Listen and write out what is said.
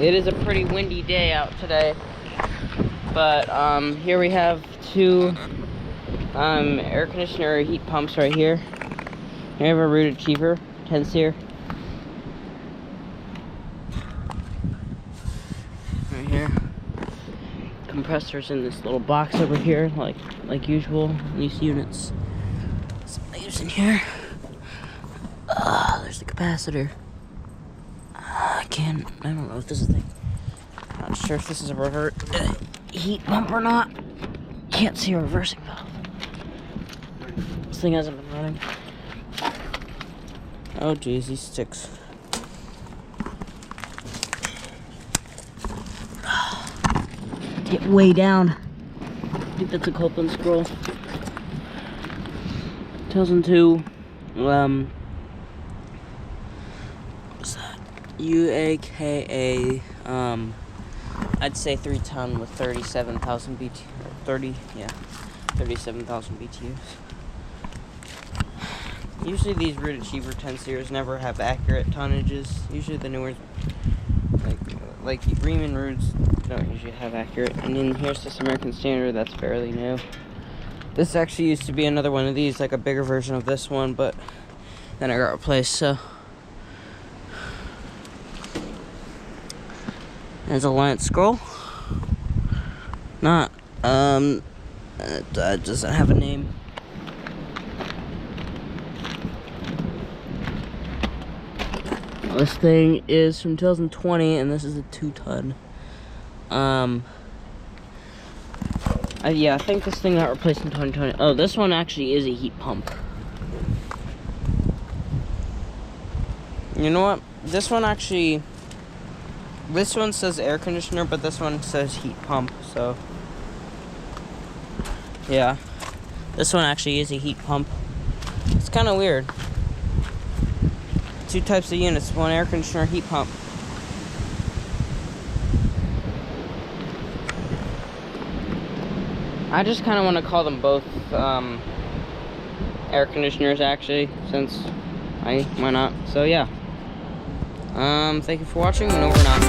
It is a pretty windy day out today, but here we have two air conditioner heat pumps right here. Here we have a Ruud Achiever 10 seer. Right here. Compressors in this little box over here, like usual. These units. Some layers in here. There's the capacitor. I don't know if this is a thing. Not sure if this is a heat pump or not. Can't see a reversing valve. This thing hasn't been running. Oh geez, these sticks. Get way down. I think that's a Copeland scroll. Tells them to what's that? UAKA I'd say 3-ton with 37,000 BT 37,000 BTUs. Usually these Ruud Achiever 10 series never have accurate tonnages. Usually the newer like Riemann Ruuds don't usually have accurate. And then here's this American Standard that's fairly new. This actually used to be another one of these, like a bigger version of this one, but then I got replaced, so. There's a Alliance scroll. Not, it doesn't have a name. This thing is from 2020, and this is a 2-ton. Yeah, I think this thing got replaced in 2020. Oh, this one actually is a heat pump. You know what? This one says air conditioner, but this one says heat pump, so. Yeah. This one actually is a heat pump. It's kind of weird. 2 types of units, one air conditioner, heat pump. I just kind of want to call them both air conditioners, actually, since why not? So yeah. Thank you for watching, and over and out.